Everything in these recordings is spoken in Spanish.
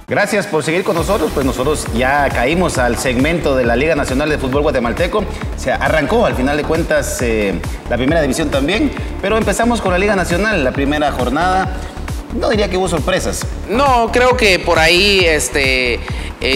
Gracias por seguir con nosotros, pues nosotros ya caímos al segmento de la Liga Nacional de Fútbol Guatemalteco. Se arrancó al final de cuentas la primera división también, pero empezamos con la Liga Nacional, la primera jornada. No diría que hubo sorpresas. No, creo que por ahí,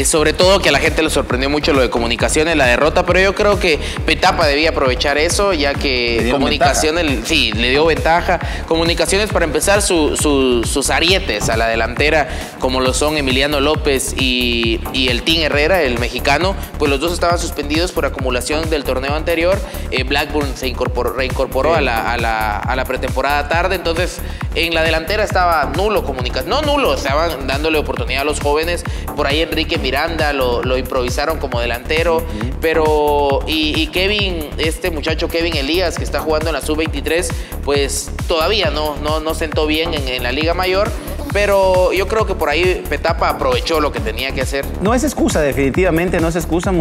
sobre todo que a la gente le sorprendió mucho lo de Comunicaciones, la derrota, pero yo creo que Petapa debía aprovechar eso, ya que Comunicaciones, sí, le dio ventaja. Comunicaciones, para empezar, sus arietes a la delantera, como lo son Emiliano López y el Team Herrera, el mexicano, pues los dos estaban suspendidos por acumulación del torneo anterior. Blackburn se reincorporó a la pretemporada tarde, entonces en la delantera estaba nulo Comunicaciones, no nulo, estaban dándole oportunidad a los jóvenes. Por ahí Enrique Miranda lo improvisaron como delantero, pero y Kevin, este muchacho Kevin Elías, que está jugando en la sub-23, pues todavía no sentó bien en la Liga Mayor. Pero yo creo que por ahí Petapa aprovechó lo que tenía que hacer. No es excusa, definitivamente no es excusa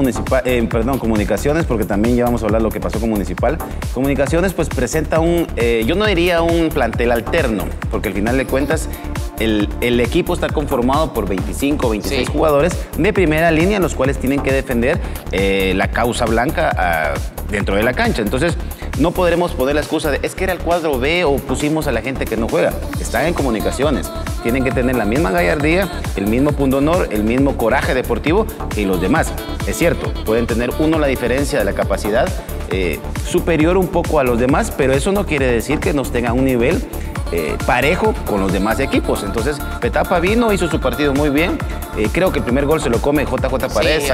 Comunicaciones, porque también ya vamos a hablar lo que pasó con Municipal. Comunicaciones pues presenta yo no diría un plantel alterno, porque al final de cuentas el equipo está conformado por 25 o 26 jugadores de primera línea, los cuales tienen que defender la causa blanca dentro de la cancha. Entonces, no podremos poner la excusa de es que era el cuadro B o pusimos a la gente que no juega. Están en Comunicaciones. Tienen que tener la misma gallardía, el mismo pundonor, el mismo coraje deportivo que los demás. Es cierto, pueden tener la diferencia de la capacidad superior un poco a los demás, pero eso no quiere decir que nos tengan un nivel parejo con los demás equipos. Entonces, Petapa vino, hizo su partido muy bien. Creo que el primer gol se lo come JJ Paredes,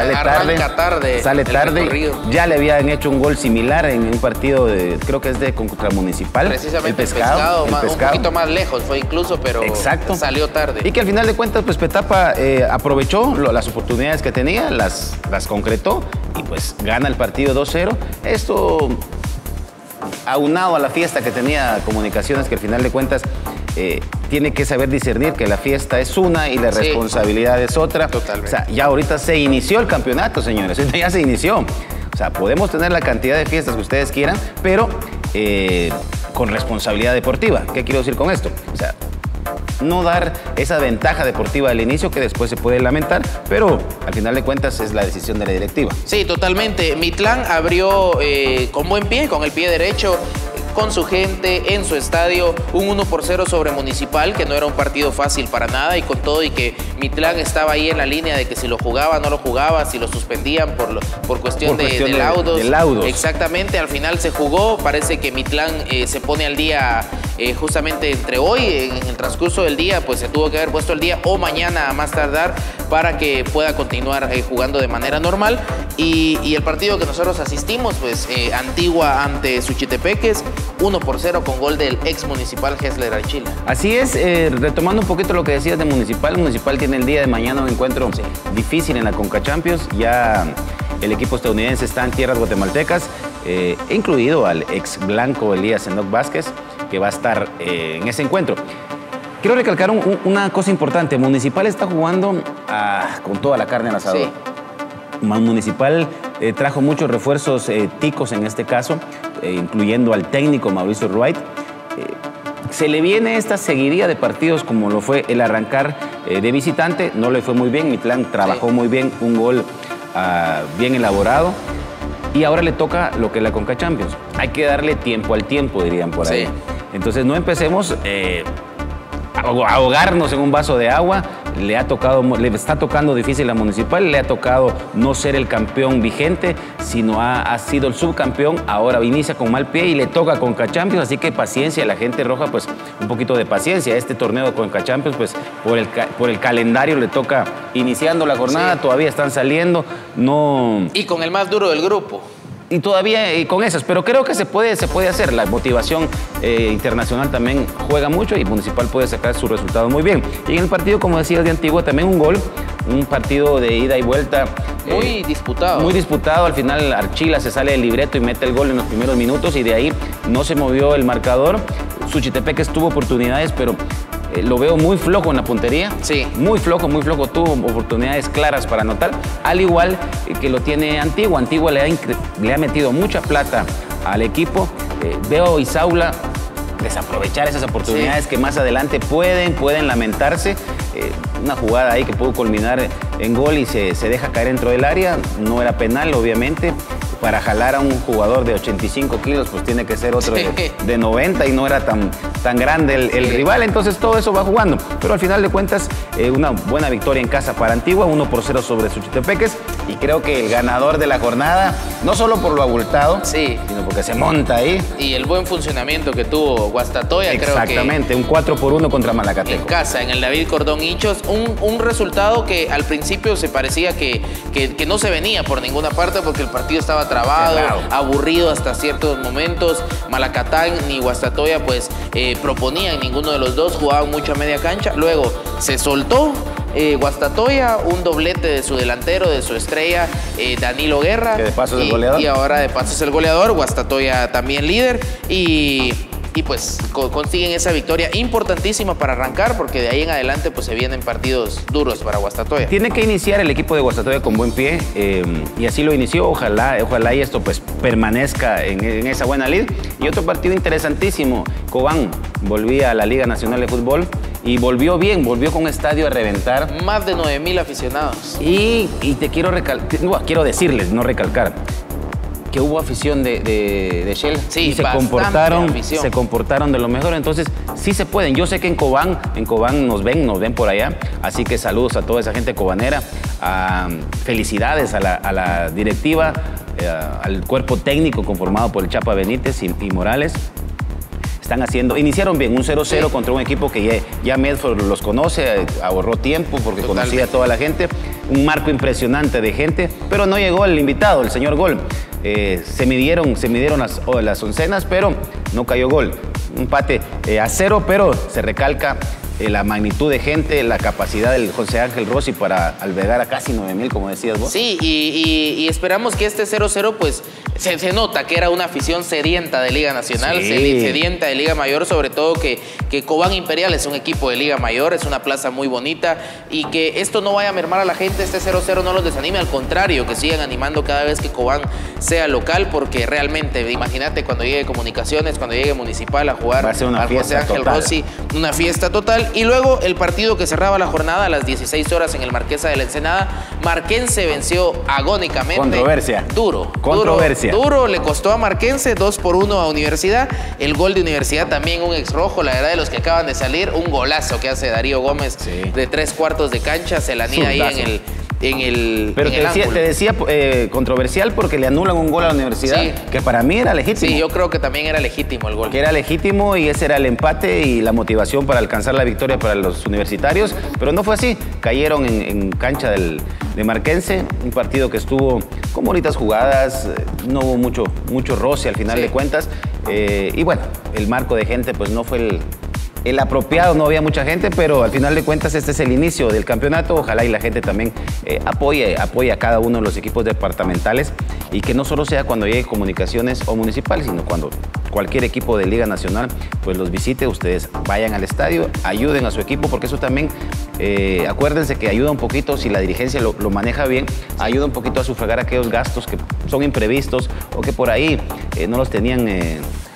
sale tarde. Ya le habían hecho un gol similar en un partido creo que es contra Municipal. Precisamente el pescado. Un poquito más lejos fue incluso, pero salió tarde. Y que al final de cuentas, pues Petapa aprovechó las oportunidades que tenía, las concretó y pues gana el partido 2-0. Esto aunado a la fiesta que tenía Comunicaciones, que al final de cuentas tiene que saber discernir que la fiesta es una y la responsabilidad es otra. Totalmente. O sea, ya ahorita se inició el campeonato, señores, ya se inició. O sea, podemos tener la cantidad de fiestas que ustedes quieran, pero con responsabilidad deportiva. ¿Qué quiero decir con esto? O sea, no dar esa ventaja deportiva al inicio que después se puede lamentar, pero al final de cuentas es la decisión de la directiva. Sí, totalmente. Mitlán abrió con buen pie, con el pie derecho, con su gente, en su estadio, un 1-0 sobre Municipal, que no era un partido fácil para nada, y con todo y que Mitlán estaba ahí en la línea de que si lo jugaba, no lo jugaba, si lo suspendían por cuestión de laudos. Exactamente, al final se jugó, parece que Mitlán se pone al día justamente entre hoy, en el transcurso del día, pues se tuvo que haber puesto el día o mañana a más tardar para que pueda continuar jugando de manera normal. Y el partido que nosotros asistimos, pues Antigua ante Suchitepeques, 1-0 con gol del ex Municipal Hessler Archila. Así es, retomando un poquito lo que decías de Municipal tiene el día de mañana un encuentro difícil en la Conca Champions. Ya el equipo estadounidense está en tierras guatemaltecas, incluido al ex blanco Elías Enoc Vázquez, que va a estar en ese encuentro. Quiero recalcar una cosa importante. Municipal está jugando con toda la carne al asador. Sí. Municipal trajo muchos refuerzos ticos en este caso, incluyendo al técnico Mauricio Wright. Se le viene esta seguidilla de partidos como lo fue el arrancar de visitante. No le fue muy bien, Mitlán trabajó muy bien, un gol bien elaborado. Y ahora le toca lo que es la Conca Champions. Hay que darle tiempo al tiempo, dirían por ahí. Entonces no empecemos a ahogarnos en un vaso de agua. Le está tocando difícil a Municipal, le ha tocado no ser el campeón vigente, sino ha sido el subcampeón. Ahora inicia con mal pie y le toca Conca Champions, así que paciencia, la gente roja, pues un poquito de paciencia. Este torneo de Conca Champions, pues por el calendario le toca iniciando la jornada, todavía están saliendo, no... Y con el más duro del grupo. Y todavía con esas, pero creo que se puede hacer. La motivación internacional también juega mucho y Municipal puede sacar su resultado muy bien. Y en el partido, como decías, de Antigua, también un gol, un partido de ida y vuelta. Muy disputado. Muy disputado. Al final Archila se sale del libreto y mete el gol en los primeros minutos y de ahí no se movió el marcador. Suchitepeques tuvo oportunidades, pero lo veo muy flojo en la puntería. Sí. Muy flojo. Tuvo oportunidades claras para anotar, al igual que lo tiene Antigua. Antigua le ha metido mucha plata al equipo. Veo a Isaula desaprovechar esas oportunidades que más adelante pueden lamentarse. una jugada ahí que pudo culminar en gol y se deja caer dentro del área. No era penal, obviamente. Para jalar a un jugador de 85 kilos, pues tiene que ser otro de 90 y no era tan grande el rival. Entonces todo eso va jugando. Pero al final de cuentas, una buena victoria en casa para Antigua, 1-0 sobre Suchitepeques. Y creo que el ganador de la jornada, no solo por lo abultado, sino porque se monta ahí. Y el buen funcionamiento que tuvo Guastatoya, creo que... Exactamente, un 4-1 contra Malacateco. En casa, en el David Cordón Hichos, un resultado que al principio se parecía que no se venía por ninguna parte porque el partido estaba trabado, aburrido hasta ciertos momentos. Malacatán ni Guastatoya pues proponían ninguno de los dos, jugaban mucho a media cancha. Luego se soltó Guastatoya, un doblete de su delantero, de su estrella, Danilo Guerra. Que de paso es el goleador. Y ahora de paso es el goleador, Guastatoya también líder. Y pues consiguen esa victoria importantísima para arrancar, porque de ahí en adelante pues se vienen partidos duros para Guastatoya. Tiene que iniciar el equipo de Guastatoya con buen pie, y así lo inició. Ojalá y esto pues permanezca en esa buena lid. Y otro partido interesantísimo, Cobán volvía a la Liga Nacional de Fútbol y volvió bien, volvió con un estadio a reventar. Más de 9,000 aficionados. Y te quiero decirles, no recalcar, que hubo afición de Shell, sí, y se comportaron de lo mejor. Entonces sí se pueden. Yo sé que en Cobán nos ven por allá, así que saludos a toda esa gente cobanera, felicidades a la directiva, al cuerpo técnico conformado por el Chapa Benítez y Morales. Iniciaron bien, un 0-0 contra un equipo que ya Medford los conoce, ahorró tiempo porque conocía a toda la gente, un marco impresionante de gente, pero no llegó el invitado, el señor Gol. Se midieron las oncenas, pero no cayó gol. Un empate a 0, pero se recalca la magnitud de gente, la capacidad del José Ángel Rossi para albergar a casi 9,000, como decías vos. Sí, y esperamos que este 0-0 pues se nota que era una afición sedienta de Liga Nacional, sedienta de Liga Mayor, sobre todo que Cobán Imperial es un equipo de Liga Mayor, es una plaza muy bonita, y que esto no vaya a mermar a la gente, este 0-0 no los desanime, al contrario, que sigan animando cada vez que Cobán sea local, porque realmente, imagínate cuando llegue Comunicaciones, cuando llegue Municipal a jugar va a ser una al José Ángel total. Rossi, una fiesta total. Y luego el partido que cerraba la jornada a las 16 horas en el Marquesa de la Ensenada, Marquense venció agónicamente. Controversia. Duro, le costó a Marquense 2-1 a Universidad. El gol de Universidad también un exrojo, la verdad, de los que acaban de salir, un golazo que hace Darío Gómez de 3/4 de cancha, se la anida ahí en el Pero te decía controversial porque le anulan un gol a la Universidad, que para mí era legítimo. Sí, yo creo que también era legítimo el gol. Que era legítimo y ese era el empate y la motivación para alcanzar la victoria para los universitarios, pero no fue así. Cayeron en cancha de Marquense, un partido que estuvo con bonitas jugadas, no hubo mucho roce al final de cuentas, y bueno, el marco de gente pues no fue el apropiado, no había mucha gente, pero al final de cuentas este es el inicio del campeonato. Ojalá y la gente también apoye a cada uno de los equipos departamentales, y que no solo sea cuando llegue Comunicaciones o Municipal, sino cuando cualquier equipo de Liga Nacional pues los visite, ustedes vayan al estadio, ayuden a su equipo, porque eso también, acuérdense que ayuda un poquito, si la dirigencia lo maneja bien, ayuda un poquito a sufragar aquellos gastos que son imprevistos o que por ahí no los tenían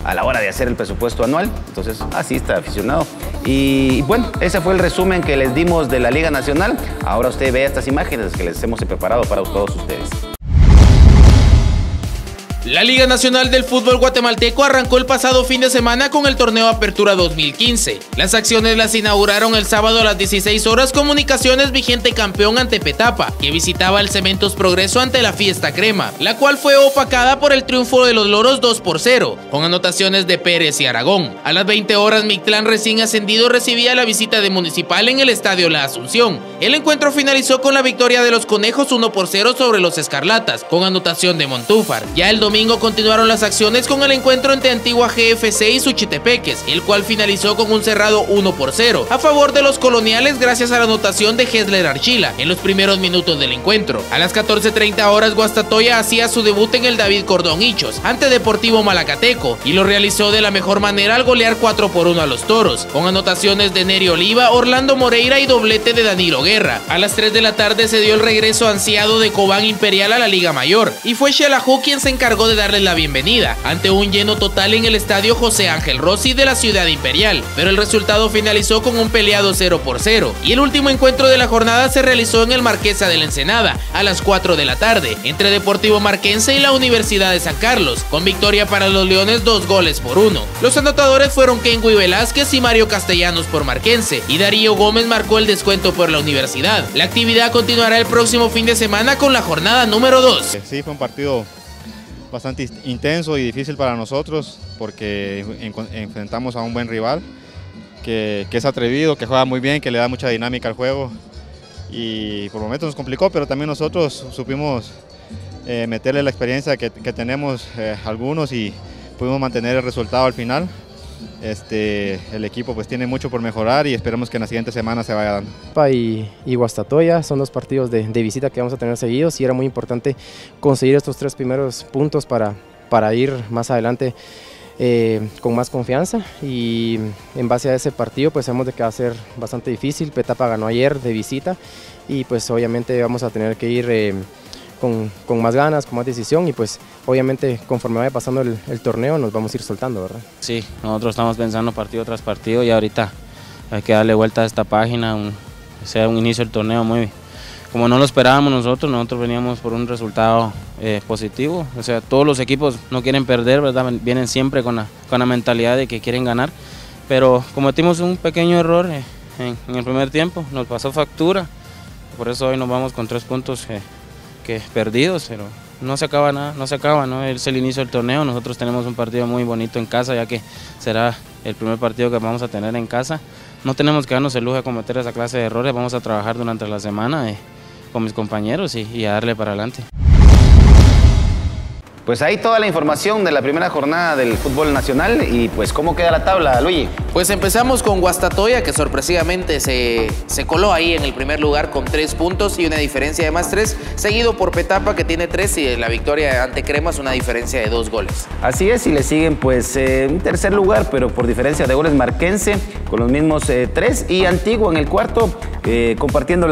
a la hora de hacer el presupuesto anual. Entonces así está aficionado. Y bueno, ese fue el resumen que les dimos de la Liga Nacional. Ahora usted ve estas imágenes que les hemos preparado para todos ustedes. La Liga Nacional del Fútbol Guatemalteco arrancó el pasado fin de semana con el torneo Apertura 2015. Las acciones las inauguraron el sábado a las 16 horas Comunicaciones, vigente campeón ante Petapa, que visitaba el Cementos Progreso ante la Fiesta Crema, la cual fue opacada por el triunfo de los Loros 2-0, con anotaciones de Pérez y Aragón. A las 20 horas Mictlán, recién ascendido, recibía la visita de Municipal en el Estadio La Asunción. El encuentro finalizó con la victoria de los Conejos 1-0 sobre los Escarlatas, con anotación de Montúfar. Ya el domingo continuaron las acciones con el encuentro entre Antigua GFC y Suchitepeques, el cual finalizó con un cerrado 1-0 a favor de los coloniales gracias a la anotación de Hesler Archila en los primeros minutos del encuentro. A las 14:30 horas Guastatoya hacía su debut en el David Cordón Hichos ante Deportivo Malacateco y lo realizó de la mejor manera al golear 4-1 a los Toros, con anotaciones de Neri Oliva, Orlando Moreira y doblete de Danilo Guerra. A las 3 de la tarde se dio el regreso ansiado de Cobán Imperial a la Liga Mayor y fue Xelajú quien se encargó de darles la bienvenida ante un lleno total en el estadio José Ángel Rossi de la ciudad imperial, pero el resultado finalizó con un peleado 0-0 y el último encuentro de la jornada se realizó en el Marquesa de la Ensenada a las 4 de la tarde entre Deportivo Marquense y la Universidad de San Carlos, con victoria para los Leones 2-1. Los anotadores fueron Kenguy Velázquez y Mario Castellanos por Marquense y Darío Gómez marcó el descuento por la Universidad. La actividad continuará el próximo fin de semana con la jornada número 2. Sí, fue un partido bastante intenso y difícil para nosotros porque enfrentamos a un buen rival que es atrevido, que juega muy bien, que le da mucha dinámica al juego y por momentos nos complicó, pero también nosotros supimos meterle la experiencia que tenemos algunos y pudimos mantener el resultado al final. El equipo pues tiene mucho por mejorar y esperemos que en la siguiente semana se vaya dando. Y Guastatoya son dos partidos de visita que vamos a tener seguidos y era muy importante conseguir estos 3 primeros puntos para ir más adelante con más confianza y en base a ese partido pues sabemos de que va a ser bastante difícil. Petapa ganó ayer de visita y pues obviamente vamos a tener que ir con más ganas, con más decisión y pues obviamente conforme vaya pasando el torneo nos vamos a ir soltando, ¿verdad? Sí, nosotros estamos pensando partido tras partido y ahorita hay que darle vuelta a esta página, sea un inicio del torneo muy, como no lo esperábamos nosotros veníamos por un resultado positivo, o sea, todos los equipos no quieren perder, ¿verdad? Vienen siempre con la mentalidad de que quieren ganar, pero cometimos un pequeño error en el primer tiempo, nos pasó factura, por eso hoy nos vamos con 3 puntos que perdidos, pero no se acaba nada, ¿no? Es el inicio del torneo, nosotros tenemos un partido muy bonito en casa, ya que será el primer partido que vamos a tener en casa. No tenemos que darnos el lujo de cometer esa clase de errores, vamos a trabajar durante la semana con mis compañeros y a darle para adelante. Pues ahí toda la información de la primera jornada del fútbol nacional y pues ¿cómo queda la tabla, Luigi? Pues empezamos con Guastatoya, que sorpresivamente se coló ahí en el primer lugar con 3 puntos y una diferencia de más 3, seguido por Petapa que tiene 3 y la victoria ante Cremas una diferencia de 2 goles. Así es, y le siguen pues en tercer lugar, pero por diferencia de goles Marquense con los mismos 3 y Antigua en el cuarto, compartiendo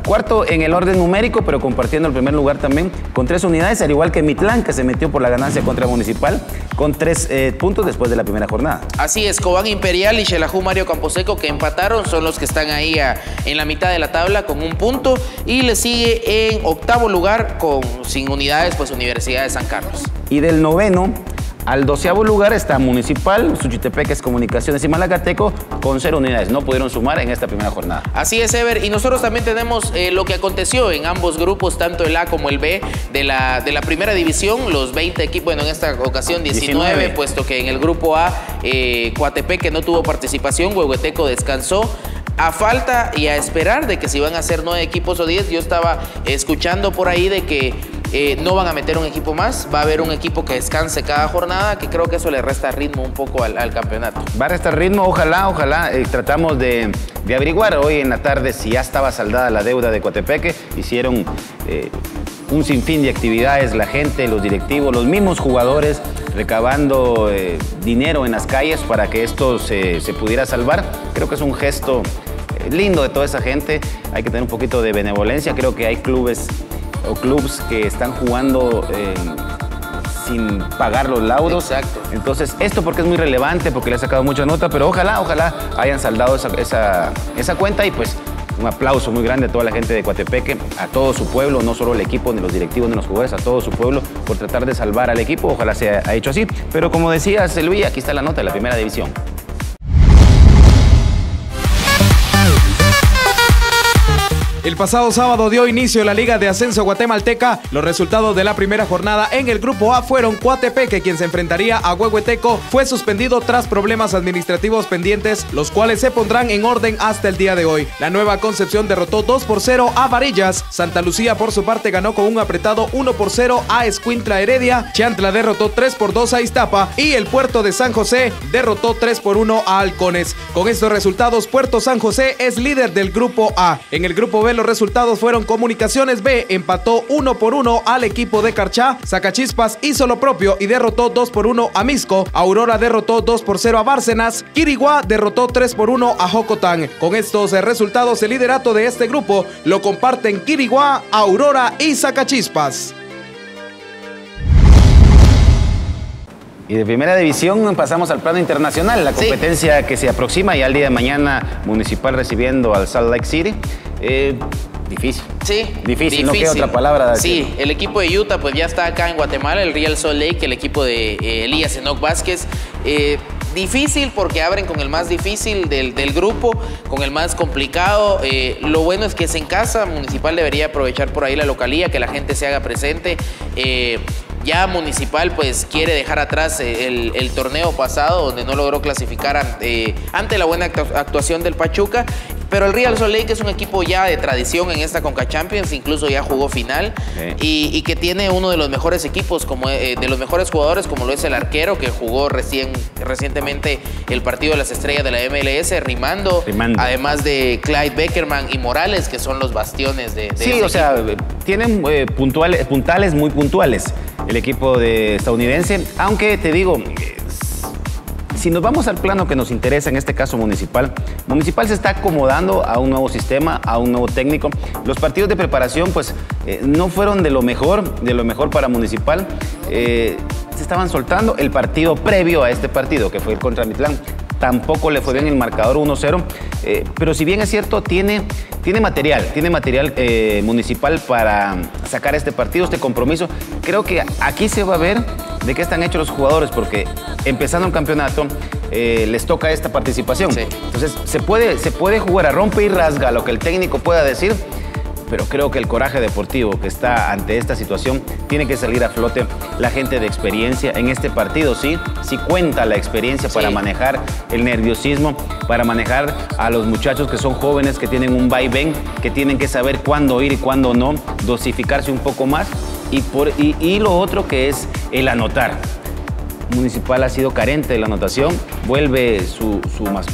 cuarto en el orden numérico, pero compartiendo el primer lugar también con 3 unidades, al igual que Mitlán, que se metió por la ganancia contra Municipal con 3 puntos después de la primera jornada. Así es, Cobán Imperial y Xelajú Mario Camposeco que empataron son los que están ahí en la mitad de la tabla con 1 punto y le sigue en octavo lugar sin unidades pues Universidad de San Carlos. Y del noveno al 12º lugar está Municipal, Suchitepeques, Comunicaciones y Malacateco con 0 unidades. No pudieron sumar en esta primera jornada. Así es, Ever. Y nosotros también tenemos lo que aconteció en ambos grupos, tanto el A como el B de la primera división. Los 20 equipos, bueno, en esta ocasión 19, puesto que en el grupo A, Coatepeque no tuvo participación, Huehueteco descansó. A falta y a esperar de que si van a ser 9 equipos o 10, yo estaba escuchando por ahí de que no van a meter un equipo más, va a haber un equipo que descanse cada jornada, que creo que eso le resta ritmo un poco al campeonato. Va a restar ritmo, ojalá, tratamos de averiguar hoy en la tarde si ya estaba saldada la deuda de Coatepeque, hicieron un sinfín de actividades, la gente, los directivos, los mismos jugadores, recabando dinero en las calles para que esto se pudiera salvar. Creo que es un gesto lindo de toda esa gente, hay que tener un poquito de benevolencia, creo que hay clubes que están jugando sin pagar los laudos. Exacto. Entonces, esto porque es muy relevante, porque le ha sacado mucha nota, pero ojalá hayan saldado esa cuenta y pues un aplauso muy grande a toda la gente de Coatepeque, a todo su pueblo, no solo el equipo, ni los directivos, ni los jugadores, a todo su pueblo por tratar de salvar al equipo. Ojalá se haya hecho así. Pero como decías, Luis, aquí está la nota de la primera división. El pasado sábado dio inicio la Liga de Ascenso Guatemalteca. Los resultados de la primera jornada en el grupo A fueron Coatepeque, quien se enfrentaría a Huehueteco, fue suspendido tras problemas administrativos pendientes, los cuales se pondrán en orden hasta el día de hoy. La Nueva Concepción derrotó 2-0 a Varillas. Santa Lucía por su parte ganó con un apretado 1-0 a Escuintla Heredia. Chantla derrotó 3-2 a Iztapa y el Puerto de San José derrotó 3-1 a Halcones. Con estos resultados, Puerto San José es líder del grupo A. En el grupo B los resultados fueron Comunicaciones B empató 1-1 al equipo de Carchá, Zacachispas hizo lo propio y derrotó 2-1 a Misco, Aurora derrotó 2-0 a Bárcenas, Quiriguá derrotó 3-1 a Jocotán. Con estos resultados el liderato de este grupo lo comparten Quiriguá, Aurora y Zacachispas. Y de primera división pasamos al plano internacional, la competencia que se aproxima ya el día de mañana, Municipal recibiendo al Salt Lake City. Difícil. Sí. Difícil, no queda otra palabra. Sí, el equipo de Utah pues ya está acá en Guatemala, el Real Salt Lake, el equipo de Elías Enoc Vázquez. Difícil porque abren con el más difícil del grupo, con el más complicado. Lo bueno es que es en casa, Municipal debería aprovechar por ahí la localía, que la gente se haga presente. Ya Municipal pues quiere dejar atrás el torneo pasado donde no logró clasificar ante la buena actuación del Pachuca. Pero el Real Salt Lake es un equipo ya de tradición en esta Conca Champions, incluso ya jugó final y que tiene uno de los mejores equipos, de los mejores jugadores, como lo es el arquero que jugó recientemente el partido de las estrellas de la MLS, Rimando. Además de Clyde Beckerman y Morales, que son los bastiones de ese o sea, tienen puntales muy puntuales el equipo estadounidense, aunque te digo, si nos vamos al plano que nos interesa, en este caso Municipal se está acomodando a un nuevo sistema, a un nuevo técnico. Los partidos de preparación pues no fueron de lo mejor para Municipal. Se estaban soltando. El partido previo a este partido, que fue el contra Mitlán, tampoco le fue bien el marcador 1-0, pero si bien es cierto, tiene material Municipal para sacar este partido, este compromiso. Creo que aquí se va a ver de qué están hechos los jugadores, porque empezando un campeonato les toca esta participación. Entonces se puede jugar a rompe y rasga lo que el técnico pueda decir, pero creo que el coraje deportivo que está ante esta situación tiene que salir a flote. La gente de experiencia en este partido, sí cuenta la experiencia para manejar el nerviosismo, para manejar a los muchachos que son jóvenes, que tienen un vaivén, que tienen que saber cuándo ir y cuándo no, dosificarse un poco más. Y lo otro que es el anotar. Municipal ha sido carente de la anotación, vuelve su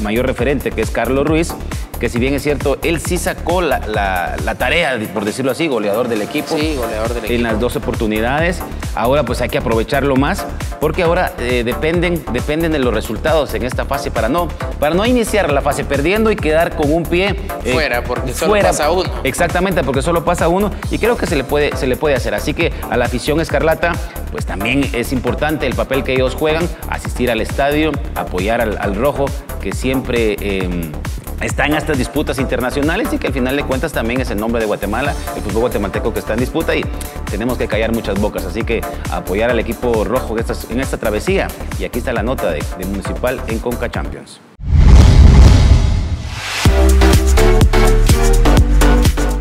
mayor referente, que es Carlos Ruiz, que si bien es cierto, él sí sacó la tarea, por decirlo así, goleador del equipo. Sí, goleador del equipo. En las 2 oportunidades. Ahora pues hay que aprovecharlo más, porque ahora dependen de los resultados en esta fase para no iniciar la fase perdiendo y quedar con un pie fuera, porque solo pasa uno. Exactamente, porque solo pasa uno, y creo que se le puede hacer. Así que a la afición escarlata, pues también es importante el papel que ellos juegan, asistir al estadio, apoyar al rojo, que siempre está en estas disputas internacionales y que al final de cuentas también es el nombre de Guatemala, el fútbol guatemalteco que está en disputa, y tenemos que callar muchas bocas. Así que apoyar al equipo rojo en esta travesía. Y aquí está la nota de Municipal en Conca Champions.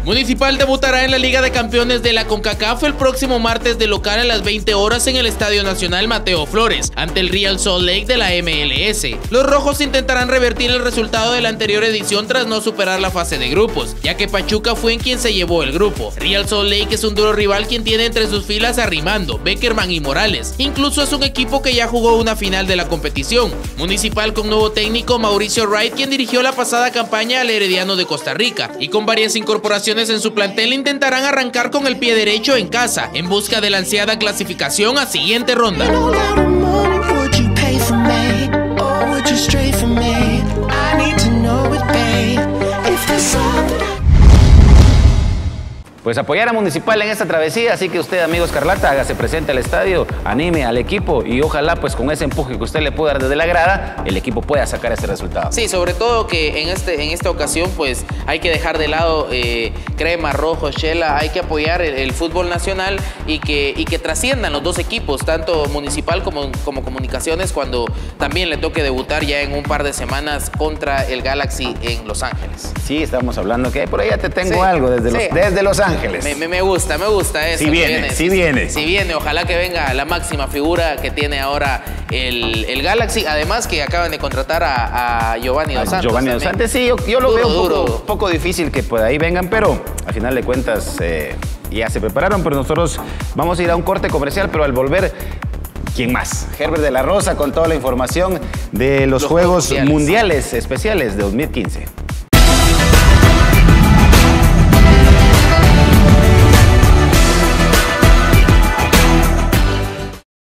Municipal debutará en la Liga de Campeones de la CONCACAF el próximo martes de local a las 20 horas en el Estadio Nacional Mateo Flores, ante el Real Salt Lake de la MLS. Los rojos intentarán revertir el resultado de la anterior edición tras no superar la fase de grupos, ya que Pachuca fue en quien se llevó el grupo. Real Salt Lake es un duro rival quien tiene entre sus filas a Rimando, Beckerman y Morales. Incluso es un equipo que ya jugó una final de la competición. Municipal con nuevo técnico Mauricio Wright, quien dirigió la pasada campaña al Herediano de Costa Rica, y con varias incorporaciones en su plantel intentarán arrancar con el pie derecho en casa, en busca de la ansiada clasificación a siguiente ronda. Pues apoyar a Municipal en esta travesía, así que usted, amigo Escarlata, hágase presente al estadio, anime al equipo y ojalá pues con ese empuje que usted le pueda dar desde la grada, el equipo pueda sacar ese resultado. Sí, sobre todo que en esta ocasión pues hay que dejar de lado crema, rojo, chela, hay que apoyar el fútbol nacional y que trasciendan los dos equipos, tanto Municipal como Comunicaciones, cuando también le toque debutar ya en un par de semanas contra el Galaxy en Los Ángeles. Sí, estábamos hablando que por ahí ya te tengo algo desde Los Ángeles. Me gusta eso. Si viene, ojalá que venga la máxima figura que tiene ahora el Galaxy. Además que acaban de contratar a Giovanni Dos Santos. Giovanni Dos Santos, sí, yo lo veo un poco difícil que por ahí vengan, pero al final de cuentas ya se prepararon, pero nosotros vamos a ir a un corte comercial, pero al volver, ¿quién más? Herbert de la Rosa con toda la información de los Juegos Mundiales especiales de 2015.